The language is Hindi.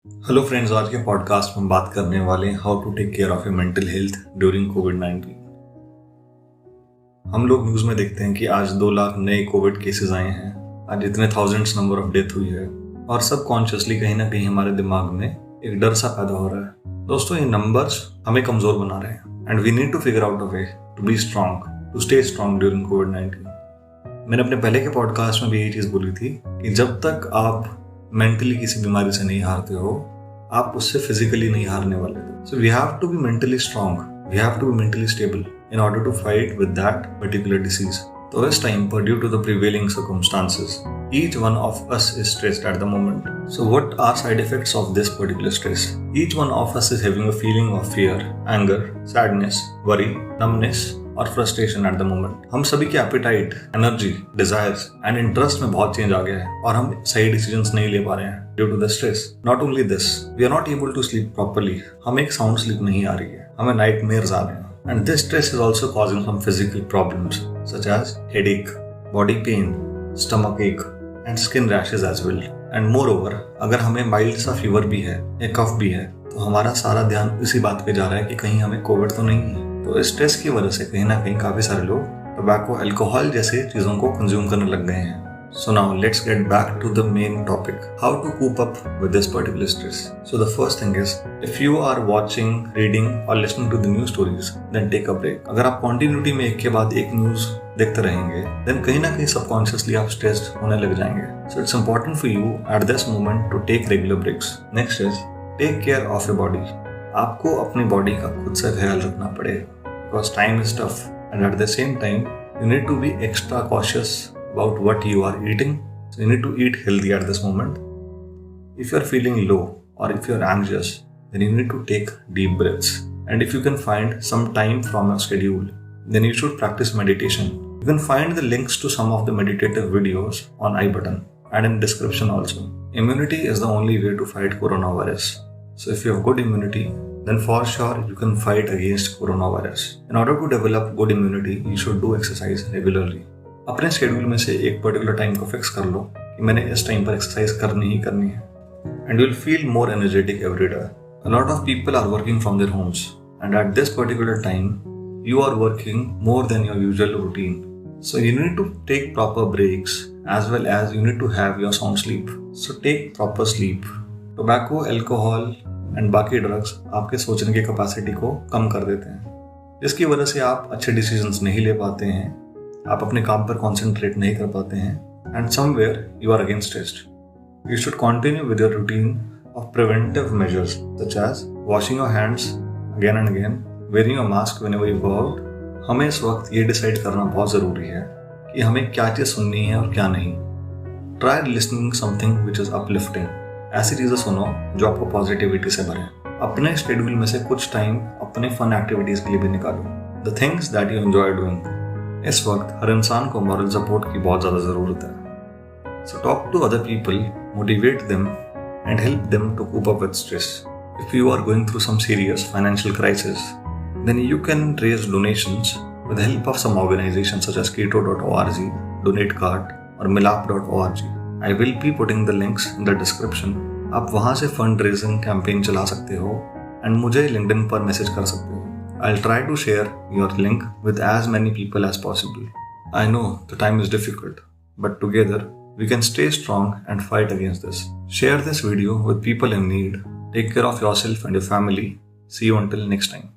हेलो फ्रेंड्स, आज के पॉडकास्ट में हम बात करने वाले हैं how to take care of your mental health during कोविड-19। हम लोग न्यूज़ में देखते हैं कि आज 2 लाख नए कोविड केसेस आए हैं, आज इतने थाउजेंड्स नंबर ऑफ डेथ हुई है और सब कॉन्शियसली कहीं ना कहीं हमारे दिमाग में एक डर सा पैदा हो रहा है। दोस्तों, ये नंबर्स हमें कमज़ोर बना रहे हैं and we need to figure out a way to be strong, to stay strong during कोविड-19। मैंने अपने पहले के पॉडकास्ट में भी यही चीज़ बोली थी कि जब तक आप मेंटली किसी बीमारी से नहीं हारते हो, आप उससे फिजिकली नहीं हारने वाले। So we have to be mentally strong, we have to be mentally stable in order to fight with that particular disease. तो इस टाइम पर, due to the prevailing circumstances, each one of us is stressed at the moment. So what are side effects of this particular stress? Each one of us is having a feeling of fear, anger, sadness, worry, numbness और फ्रस्ट्रेशन एट द मोमेंट। हम सभी के appetite, energy, desires and interest में बहुत चेंज आ गया है और हम सही डिसीजंस नहीं ले पा रहे हैं due to the stress. Not only this, we are not able to sleep properly. हमें एक साउंड स्लीप नहीं आ रही है, हमें नाइटमेयर्स आ रहे हैं। And this stress is also causing some physical problems such as headache, body pain, stomach ache and skin rashes as well. And moreover, अगर हमें माइल्ड सा फीवर भी है या कफ भी है तो हमारा सारा ध्यान इसी बात पे जा रहा है कि कहीं हमें कोविड तो नहीं है। तो स्ट्रेस की वजह से कहीं ना कहीं काफी सारे लोग टोबैको, अल्कोहल जैसे चीजों को कंज्यूम करने लग गए हैं। So now let's get back to the main topic, how to cope up with this particular stress. So the first thing is, if you are watching, reading और listening to the news stories, then take a break. अगर आप कंटिन्यूटी में एक के बाद एक न्यूज देखते रहेंगे, देन कहीं ना कहीं सबकॉन्शियसली आप स्ट्रेस्ड होने लग जाएंगे। So it's important for you at this moment to take regular breaks. Next is, take care of your body. आपको अपनी बॉडी का खुद से ख्याल रखना पड़ेगा because time is tough, and at the same time you need to be extra cautious about what you are eating. So you need to eat healthy at this moment. If you are feeling low or if you are anxious, then you need to take deep breaths. And if you can find some time from your schedule, then you should practice meditation. You can find the links to some of the meditative videos on I button and in description also. Immunity is the only way to fight coronavirus. So if you have good immunity, then for sure you can fight against coronavirus. In order to develop good immunity, you should do exercise regularly. अपने शेड्यूल में से एक पर्टिकुलर टाइम को फिक्स कर लो कि मैंने इस टाइम पर एक्सरसाइज करनी ही करनी है, and you'll feel more energetic every day. A lot of people are working from their homes, and at this particular time, you are working more than your usual routine. So you need to take proper breaks as well as you need to have your sound sleep. So take proper sleep. Tobacco, alcohol and बाकी ड्रग्स आपके सोचने की कैपेसिटी को कम कर देते हैं, जिसकी वजह से आप अच्छे डिसीजंस नहीं ले पाते हैं, आप अपने काम पर कॉन्सेंट्रेट नहीं कर पाते हैं, and somewhere you are again stressed. You should continue with your routine of preventive measures such as washing your hands again and again, wearing your mask whenever you go out. हमें इस वक्त ये डिसाइड करना बहुत ज़रूरी है कि हमें क्या चीज़ सुननी है और क्या नहीं। Try listening something which is uplifting. ऐसी चीज़ें सुनो जो आपको पॉजिटिविटी से भरें। अपने शेड्यूल में से कुछ टाइम अपने फन एक्टिविटीज़ के लिए भी निकालो, the things that you enjoy doing. इस वक्त हर इंसान को मॉरल सपोर्ट की बहुत ज़्यादा ज़रूरत है। So talk to other people, motivate them and help them to cope up with stress. If you are going through some serious financial crisis, then you can raise donations with the help of some organizations such as keto.org, donatecart और milap.org. I will be putting the links in the description. आप वहाँ से फंड रेजिंग कैंपेन चला सकते हो एंड मुझे लिंक्डइन पर मैसेज कर सकते हो। I'll try to share your link with as many people as possible. I know the time is difficult, but together we can stay strong and fight against this. Share this video with people in need. Take care of yourself and your family. See you until next time.